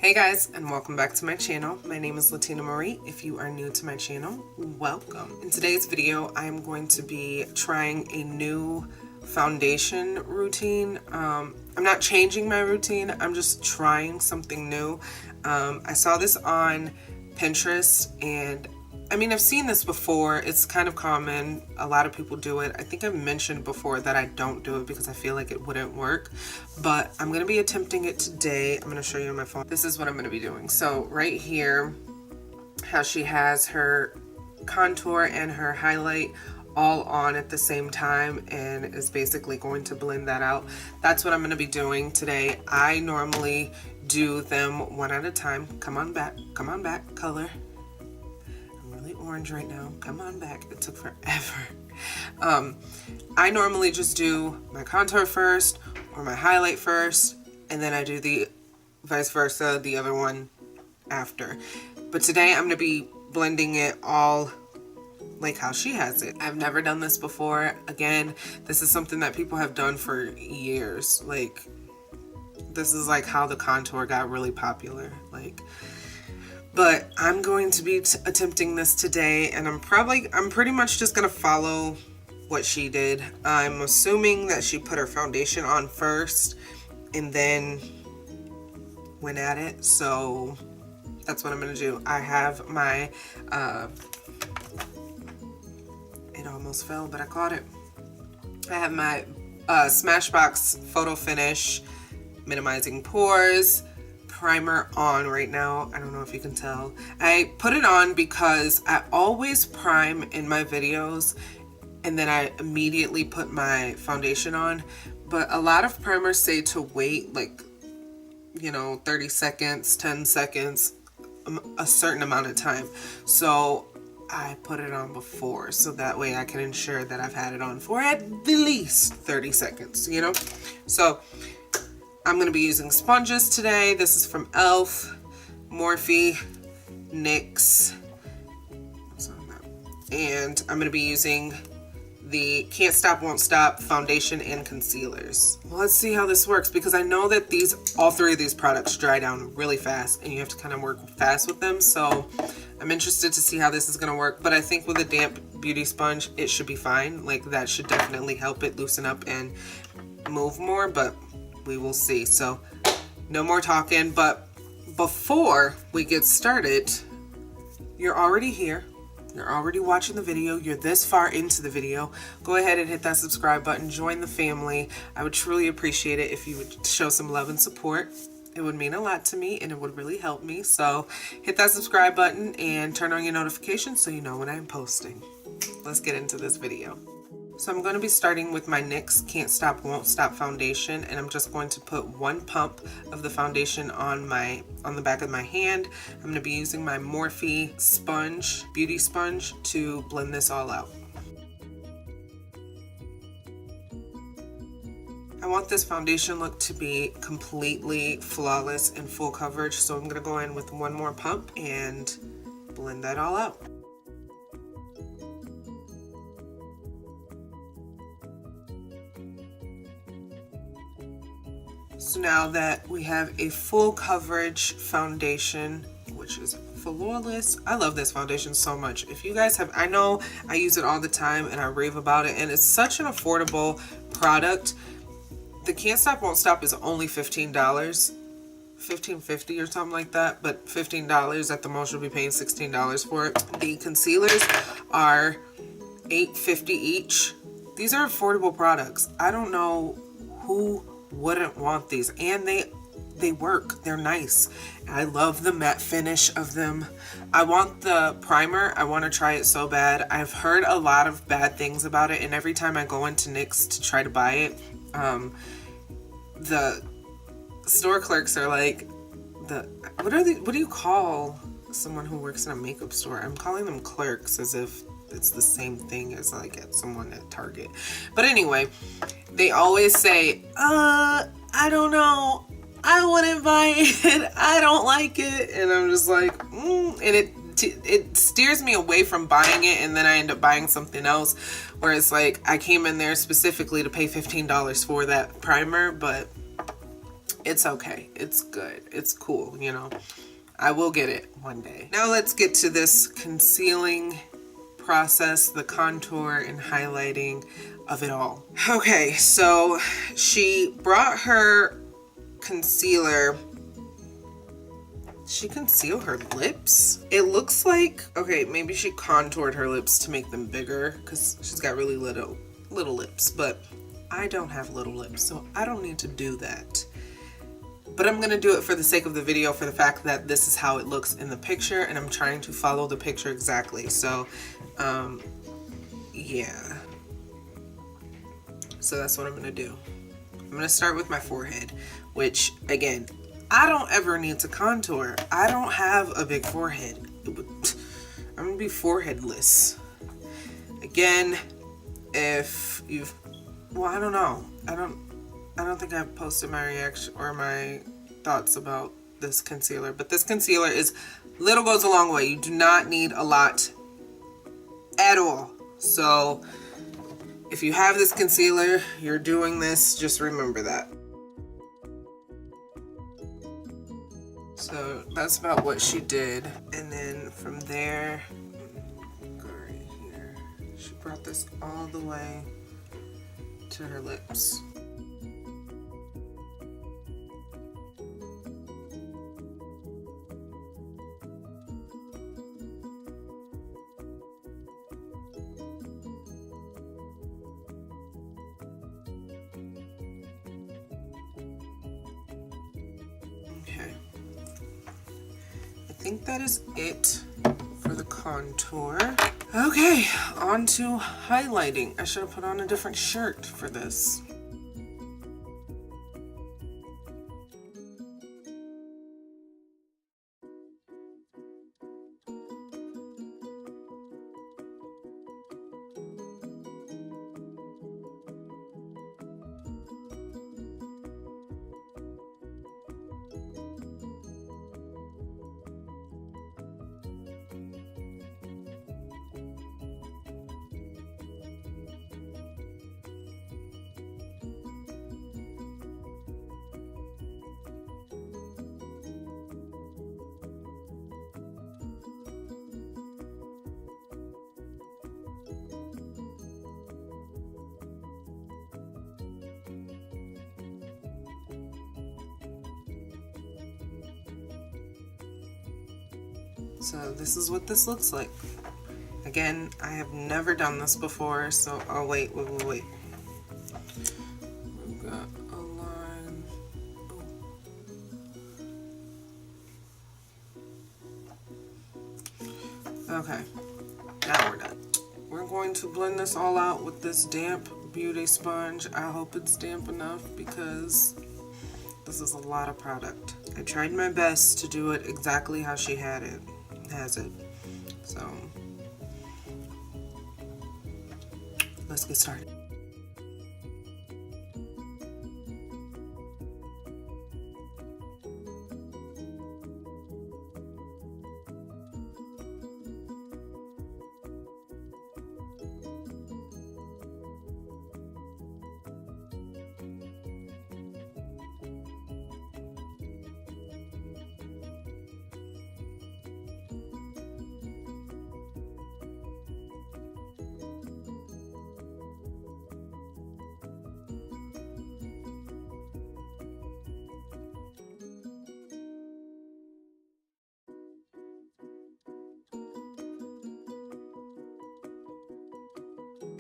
Hey guys, and welcome back to my channel. My name is Latina Marie. If you are new to my channel, welcome. In today's video, I'm going to be trying a new foundation routine. I'm not changing my routine, I'm just trying something new. I saw this on Pinterest, and I mean, I've seen this before. It's kind of common. A lot of people do it. I think I've mentioned before that I don't do it because I feel like it wouldn't work, but I'm going to be attempting it today. I'm going to show you on my phone. This is what I'm going to be doing. So right here, how she has her contour and her highlight all on at the same time and is basically going to blend that out. That's what I'm going to be doing today. I normally do them one at a time. Come on back, color. Orange right now. Come on back. It took forever. I normally just do my contour first or my highlight first, and then I do the vice versa, the other one after. But today I'm going to be blending it all like how she has it. I've never done this before. Again, this is something that people have done for years. Like, this is like how the contour got really popular. But I'm going to be attempting this today, and I'm pretty much just gonna follow what she did. I'm assuming that she put her foundation on first and then went at it, so that's what I'm gonna do. I have my it almost fell, but I caught it. I have my Smashbox Photo Finish Minimizing Pores primer on right now. I don't know if you can tell. I put it on because I always prime in my videos and then I immediately put my foundation on, but a lot of primers say to wait 30 seconds, 10 seconds, a certain amount of time. So I put it on before, so that way I can ensure that I've had it on for at the least 30 seconds, So I'm going to be using sponges today. This is from e.l.f., Morphe, NYX, and I'm going to be using the Can't Stop Won't Stop foundation and concealers. Well, let's see how this works, because I know that all three of these products dry down really fast and you have to kind of work fast with them, so I'm interested to see how this is going to work. But I think with a damp beauty sponge it should be fine. Like, that should definitely help it loosen up and move more, but we will see. So no more talking, but before we get started, you're already here, you're already watching the video, you're this far into the video, go ahead and hit that subscribe button, join the family. I would truly appreciate it if you would show some love and support. It would mean a lot to me and it would really help me. So hit that subscribe button and turn on your notifications so you know when I'm posting. Let's get into this video. So I'm going to be starting with my NYX Can't Stop Won't Stop foundation, and I'm just going to put one pump of the foundation on the back of my hand. I'm going to be using my Morphe sponge, beauty sponge, to blend this all out. I want this foundation look to be completely flawless and full coverage, so I'm going to go in with one more pump and blend that all out. So now that we have a full coverage foundation, which is flawless, I love this foundation so much. If you guys have, I know I use it all the time and I rave about it, and it's such an affordable product. The Can't Stop Won't Stop is only $15, $15.50 or something like that, but $15 at the most. You'll be paying $16 for it. The concealers are $8.50 each. These are affordable products. I don't know who wouldn't want these, and they work. They're nice. I love the matte finish of them. I want the primer. I want to try it so bad. I've heard a lot of bad things about it, and every time I go into NYX to try to buy it, the store clerks are like, what do you call someone who works in a makeup store? I'm calling them clerks as if it's the same thing as like at someone at Target. But anyway, they always say, I don't know, I wouldn't buy it, I don't like it. And I'm just like, and it steers me away from buying it, and then I end up buying something else where it's like I came in there specifically to pay $15 for that primer, but it's okay. It's good. It's cool, you know. I will get it one day. Now let's get to this concealing process, the contour and highlighting of it all. Okay, so she brought her concealer. She concealed her lips? It looks like, okay, maybe she contoured her lips to make them bigger because she's got really little lips, but I don't have little lips, so I don't need to do that. But I'm gonna do it for the sake of the video, for the fact that this is how it looks in the picture, and I'm trying to follow the picture exactly. So, yeah. So that's what I'm gonna do. I'm gonna start with my forehead, which, again, I don't ever need to contour. I don't have a big forehead. I'm gonna be foreheadless. Again, if you've, well, I don't know. I don't think I've posted my reaction or my thoughts about this concealer, but this concealer is, little goes a long way. You do not need a lot at all. So if you have this concealer, you're doing this, just remember that. So that's about what she did. And then from there, go right here. She brought this all the way to her lips. Okay. I think that is it for the contour. Okay, on to highlighting. I should have put on a different shirt for this. So this is what this looks like. Again, I have never done this before, so oh wait. We've got a line. Oh. Okay, now we're done. We're going to blend this all out with this damp beauty sponge. I hope it's damp enough because this is a lot of product. I tried my best to do it exactly how she has it. So let's get started.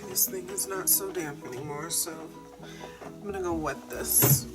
This thing is not so damp anymore, so I'm gonna go wet this.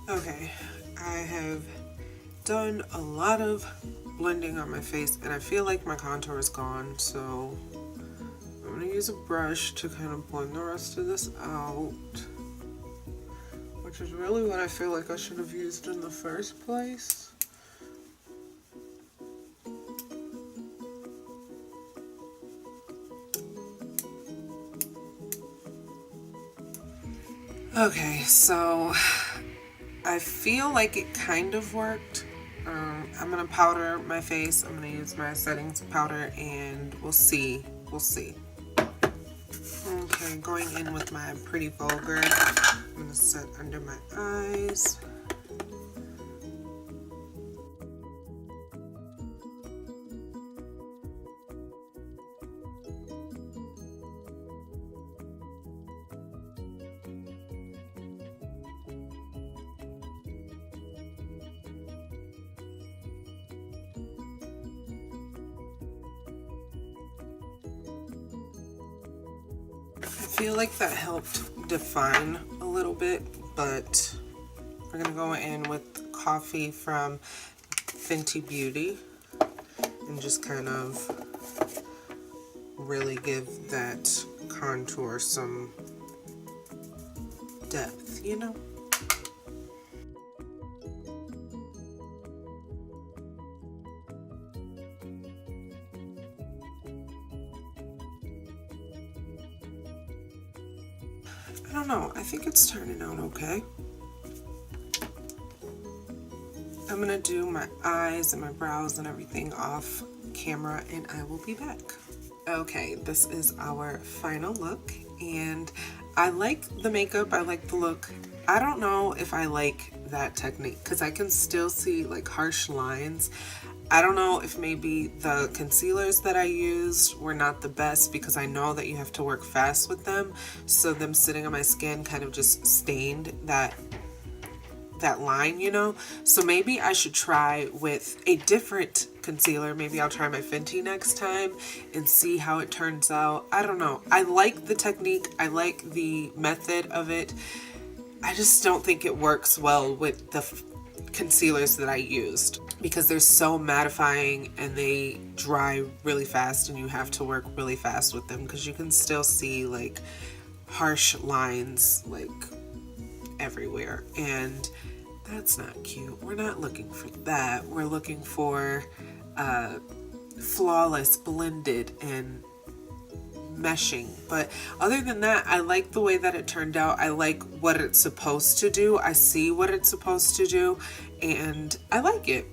Okay, I have done a lot of blending on my face and I feel like my contour is gone, so I'm going to use a brush to kind of blend the rest of this out, which which is really what I feel like I should have used in the first place. Okay, so I feel like it kind of worked. I'm gonna powder my face. I'm gonna use my settings powder, and we'll see. We'll see. Okay, going in with my Pretty Vulgar. I'm gonna set under my eyes. I feel like that helped define a little bit, but we're gonna go in with Coffee from Fenty Beauty and just kind of really give that contour some depth, you know? I don't know, I think it's turning out okay. I'm gonna do my eyes and my brows and everything off camera, and I will be back. Okay, this is our final look, and I like the makeup, I like the look. I don't know if I like that technique because I can still see like harsh lines. I don't know if maybe the concealers that I used were not the best because I know that you have to work fast with them. So them sitting on my skin kind of just stained that line, you know? So maybe I should try with a different concealer. Maybe I'll try my Fenty next time and see how it turns out. I don't know. I like the technique. I like the method of it. I just don't think it works well with the concealers that I used because they're so mattifying and they dry really fast and you have to work really fast with them because you can still see like harsh lines like everywhere, and that's not cute. We're not looking for that. We're looking for flawless, blended, and meshing. But other than that, I like the way that it turned out. I like what it's supposed to do. I see what it's supposed to do, and I like it.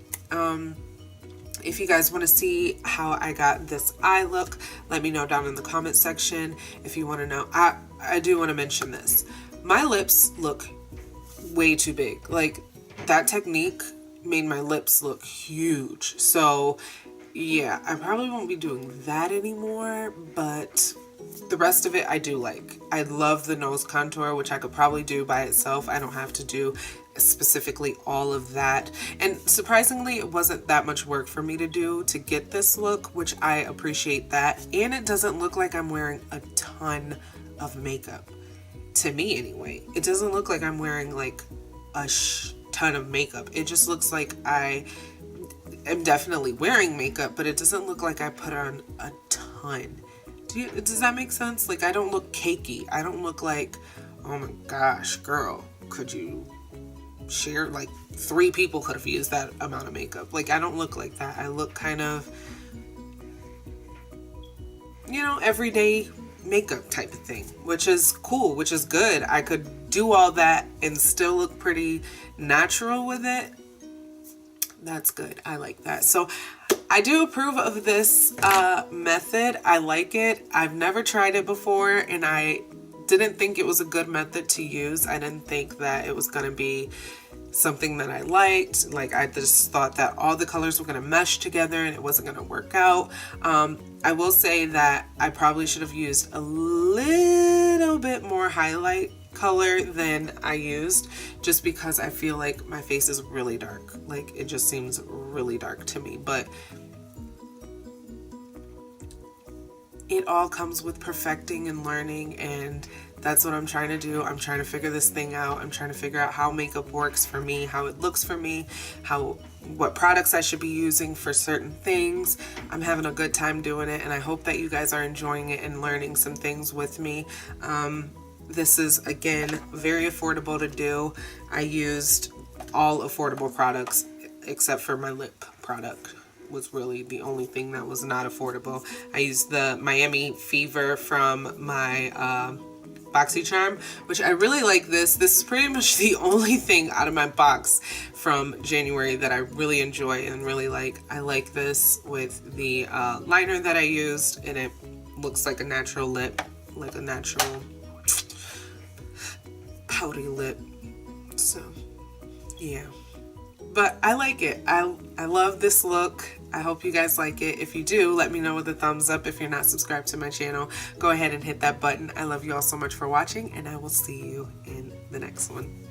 If you guys want to see how I got this eye look, let me know down in the comment section. If you want to know, I do want to mention this. My lips look way too big. Like, that technique made my lips look huge. So yeah, I probably won't be doing that anymore, but the rest of it I do like. I love the nose contour, which I could probably do by itself. I don't have to do specifically all of that. And surprisingly, it wasn't that much work for me to do to get this look, which I appreciate that. And it doesn't look like I'm wearing a ton of makeup. To me anyway. It doesn't look like I'm wearing like a ton of makeup. It just looks like I am definitely wearing makeup, but it doesn't look like I put on a ton. Does that make sense? Like, I don't look cakey. I don't look like, oh my gosh, girl, could you share, like 3 people could have used that amount of makeup. Like, I don't look like that. I look kind of, you know, everyday makeup type of thing, which is cool, which is good. I could do all that and still look pretty natural with it. That's good. I like that. So I do approve of this method. I like it. I've never tried it before, and I didn't think it was a good method to use. I didn't think that it was going to be something that I liked. Like, I just thought that all the colors were going to mesh together and it wasn't going to work out. I will say that I probably should have used a little bit more highlight color than I used, just because I feel like my face is really dark. Like, it just seems really dark to me, but it all comes with perfecting and learning, and that's what I'm trying to do. I'm trying to figure this thing out. I'm trying to figure out how makeup works for me, how it looks for me, what products I should be using for certain things. I'm having a good time doing it, and I hope that you guys are enjoying it and learning some things with me. This is, again, very affordable to do. I used all affordable products except for my lip product. Was really the only thing that was not affordable. I used the Miami Fever from my BoxyCharm, which I really like this. This is pretty much the only thing out of my box from January that I really enjoy and really like. I like this with the liner that I used, and it looks like a natural lip, like a natural pouty lip. So yeah, but I like it. I love this look. I hope you guys like it. If you do, let me know with a thumbs up. If you're not subscribed to my channel, go ahead and hit that button. I love you all so much for watching, and I will see you in the next one.